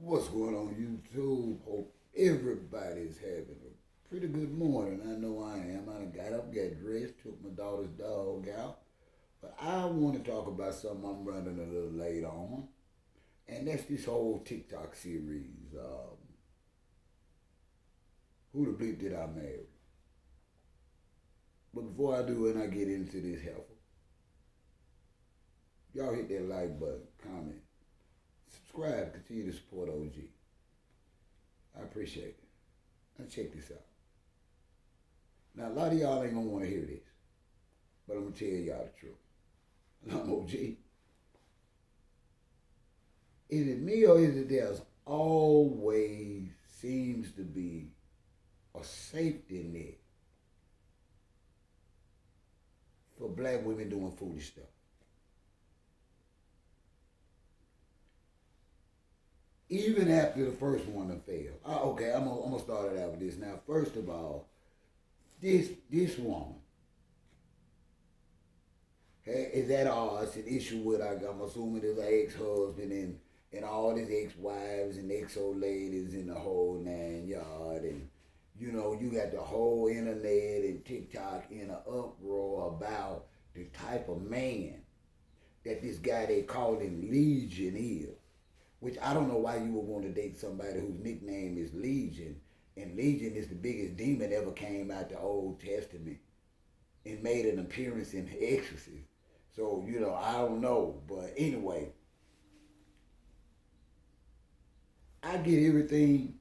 What's going on YouTube? Hope everybody's having a pretty good morning. I know I am. I done got up, got dressed, took my daughter's dog out. But I want to talk about something I'm running a little late on. And that's this whole TikTok series. Who the bleep did I marry? But before I do and I get into this helpful, y'all hit that like button, comment, subscribe, continue to support OG. I appreciate it. Now check this out. Now a lot of y'all ain't gonna want to hear this, but I'm gonna tell y'all the truth. I'm OG. Is it me or is it there's always seems to be a safety net for black women doing foolish stuff? Even after the first one to fail. Okay, I'm gonna start it out with this. Now, first of all, this woman is at odds, an issue with, I'm assuming, his ex-husband and all his ex-wives and ex-old ladies in the whole 9 yard. And, you got the whole internet and TikTok in an uproar about the type of man that this guy they call him Legion is. Which I don't know why you would want to date somebody whose nickname is Legion. And Legion is the biggest demon ever came out the Old Testament and made an appearance in The Exorcist. So, I don't know. But anyway, I get everything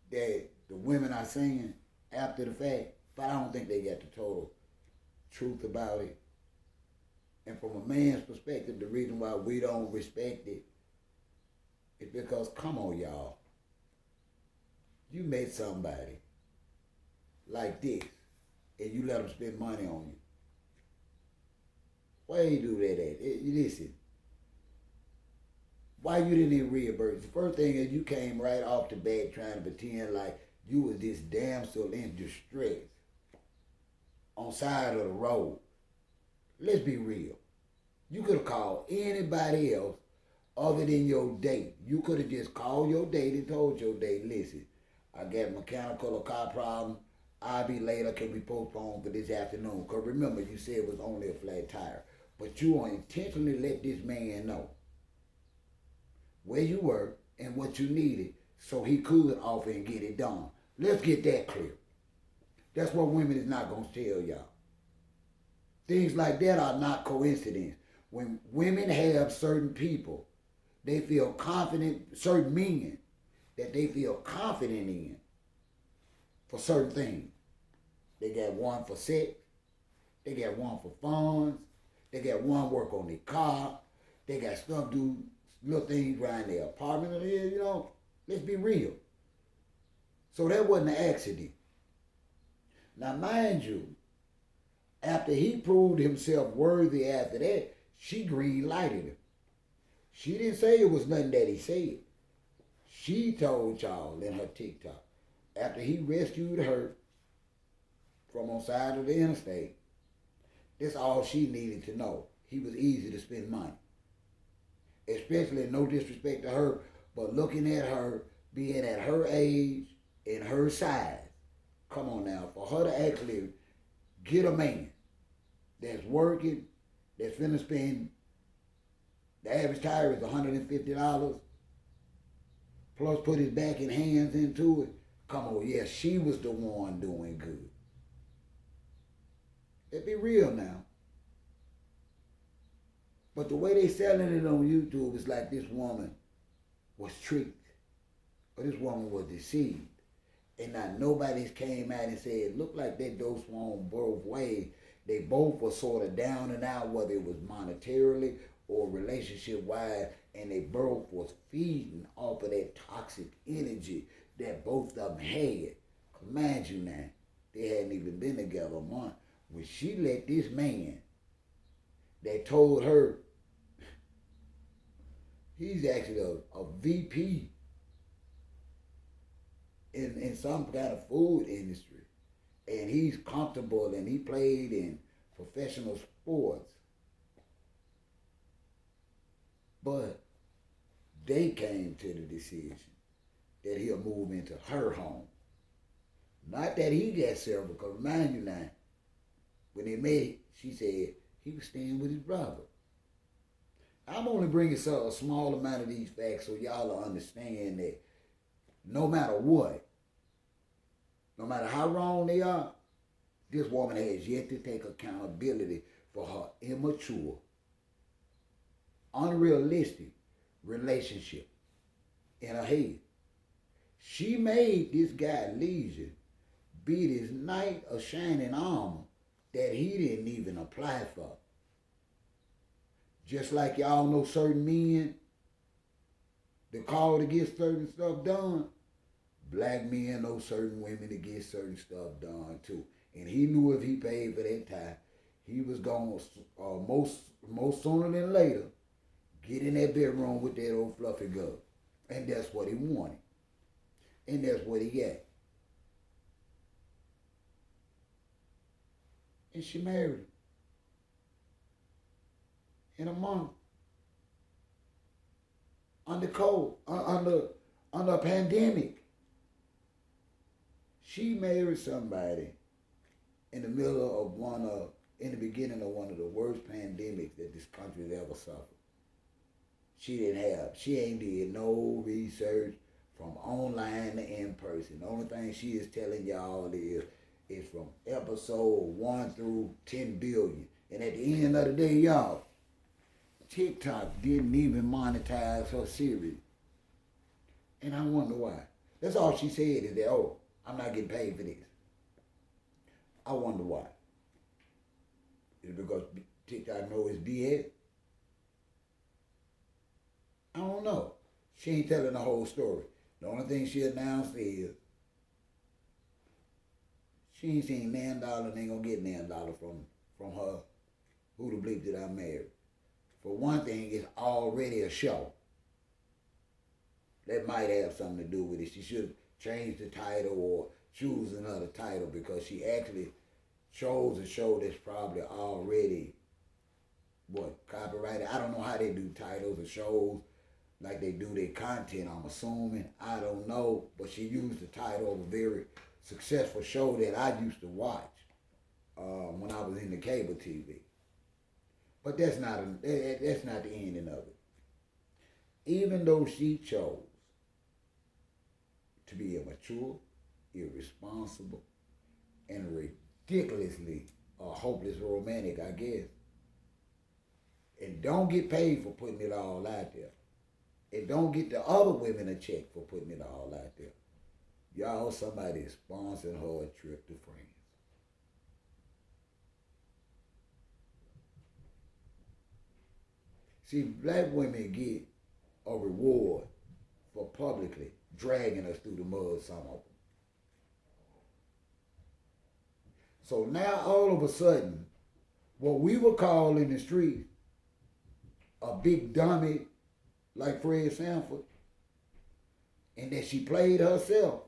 that the women are saying after the fact, but I don't think they got the total truth about it. And from a man's perspective, the reason why we don't respect it is because, come on, y'all. You met somebody like this, and you let them spend money on you. Why you do that at? Listen, why you didn't even reimburse? The first thing is you came right off the bat trying to pretend like you was this damsel in distress on side of the road. Let's be real. You could have called anybody else other than your date. You could have just called your date and told your date, listen, I got a mechanical or car problem. I'll be later. Can we postpone for this afternoon? Because remember, you said it was only a flat tire. But you want to intentionally let this man know where you were and what you needed so he could offer and get it done. Let's get that clear. That's what women is not going to tell y'all. Things like that are not coincidence. When women have certain people, they feel confident, certain men that they feel confident in for certain things. They got one for sex, they got one for funds, they got one work on their car, they got stuff do little things around their apartment, let's be real. So that wasn't an accident. Now mind you, after he proved himself worthy after that, she green lighted him. She didn't say it was nothing that he said. She told y'all in her TikTok, after he rescued her from on side of the interstate, that's all she needed to know. He was easy to spend money. Especially, no disrespect to her, but looking at her, being at her age and her size, come on now, for her to actually get a man that's working, that's finna spend, the average tire is $150, plus put his back and hands into it. Come on, yeah, she was the one doing good. Let's be real now. But the way they selling it on YouTube is like this woman was tricked, or this woman was deceived. And now nobody's came out and said, look like that dose swung both ways. They both were sort of down and out, whether it was monetarily or relationship-wise, and they both was feeding off of that toxic energy that both of them had. Mind you now, they hadn't even been together a month. When she let this man that told her, he's actually a VP in some kind of food industry, and he's comfortable and he played in professional sports. But they came to the decision that he'll move into her home. Not that he got several, because remind you now, when they met, she said he was staying with his brother. I'm only bringing a small amount of these facts so y'all will understand that no matter what, no matter how wrong they are, this woman has yet to take accountability for her immature, unrealistic relationship in her head. She made this guy Legion be this knight of shining armor that he didn't even apply for. Just like y'all know certain men that call to get certain stuff done, black men know certain women to get certain stuff done too. And he knew if he paid for that time, he was going to, most sooner than later, get in that bedroom with that old fluffy girl. And that's what he wanted. And that's what he got. And she married him. In a month. Under a pandemic. She married somebody in the beginning of one of the worst pandemics that this country has ever suffered. She ain't did no research from online to in person. The only thing she is telling y'all is from episode 1 through 10 billion. And at the end of the day, y'all, TikTok didn't even monetize her series. And I wonder why. That's all she said is that, oh, I'm not getting paid for this. I wonder why. Is it because TikTok knows it's BS? I don't know. She ain't telling the whole story. The only thing she announced is she ain't seen $9 and ain't gonna get $9 from her. Who the bleep did I marry? For one thing, it's already a show. That might have something to do with it. She should change the title or choose another title because she actually chose a show that's probably already, copyrighted. I don't know how they do titles of shows like they do their content, I'm assuming. I don't know. But she used the title of a very successful show that I used to watch when I was in the cable TV. But that's not the ending of it. Even though she chose to be immature, irresponsible, and ridiculously hopeless romantic, I guess, and don't get paid for putting it all out there, and don't get the other women a check for putting it all out there, y'all, somebody is sponsoring her a trip to France. See, black women get a reward for publicly dragging us through the mud, some of them. So now all of a sudden, what we would call in the street a big dummy like Fred Sanford, and that she played herself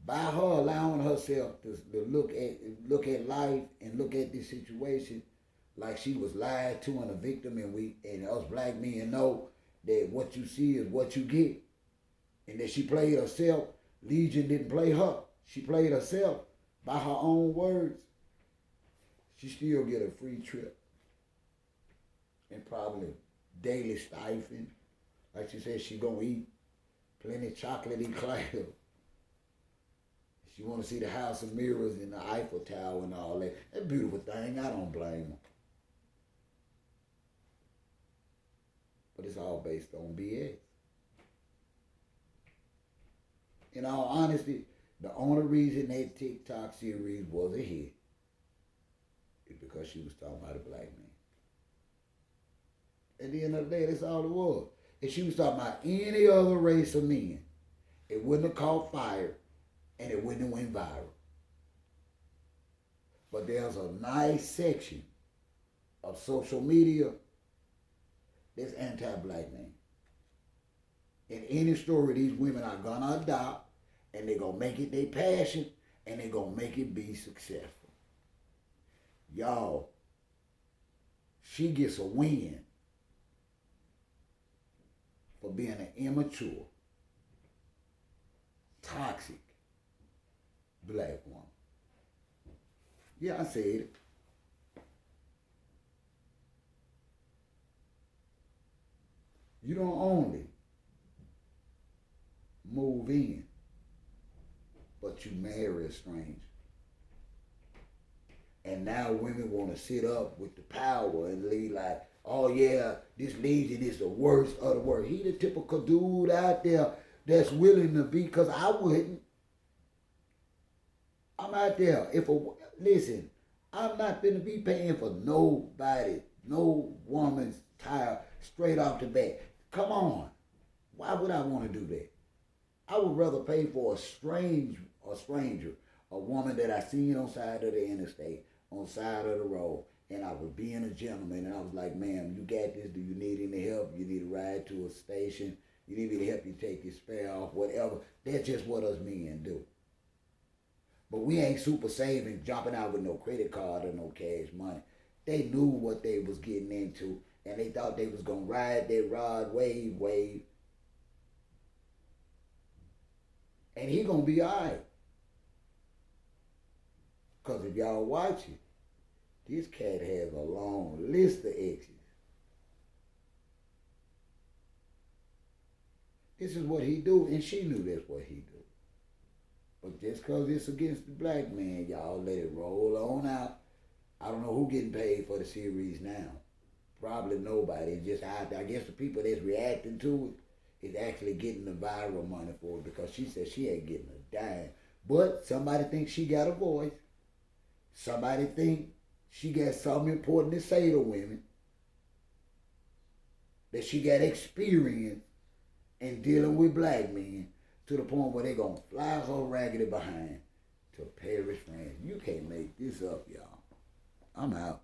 by her allowing herself to look at life and look at this situation like she was lied to and a victim, and us black men know that what you see is what you get, and that she played herself. Legion didn't play her. She played herself by her own words. She still get a free trip and probably daily stipend. Like she said, she gonna eat plenty of chocolatey clouds. She want to see the House of Mirrors and the Eiffel Tower and all that. That's a beautiful thing. I don't blame her. But it's all based on BS. In all honesty, the only reason that TikTok series was a hit is because she was talking about a black man. At the end of the day, that's all it was. If she was talking about any other race of men, it wouldn't have caught fire and it wouldn't have went viral. But there's a nice section of social media that's anti-black men. In any story, these women are gonna adopt, and they're gonna make it their passion, and they're gonna make it be successful. Y'all, she gets a win for being an immature, toxic black woman. Yeah, I said it. You don't only move in, but you marry a stranger. And now women want to sit up with the power and lead like, oh yeah, this Legion is the worst of the worst. He the typical dude out there that's willing to be, because I wouldn't. I'm out there. Listen, I'm not gonna be paying for nobody, no woman's tire straight off the bat. Come on. Why would I want to do that? I would rather pay for a stranger, a woman that I seen on side of the interstate, on side of the road, and I was being a gentleman, and I was like, ma'am, you got this. Do you need any help? You need a ride to a station? You need me to help you take your spare off? Whatever. That's just what us men do. But we ain't super saving, jumping out with no credit card or no cash money. They knew what they was getting into, and they thought they was gonna ride that rod wave, and he gonna be alright. Cause if y'all watch it, this cat has a long list of exes. This is what he do, and she knew that's what he do. But just because it's against the black man, y'all let it roll on out. I don't know who getting paid for the series now. Probably nobody. It's just I guess the people that's reacting to it is actually getting the viral money for it, because she said she ain't getting a dime. But somebody thinks she got a voice. Somebody think she got something important to say to women. That she got experience in dealing with black men, to the point where they gonna fly her raggedy behind to Paris, France. You can't make this up, y'all. I'm out.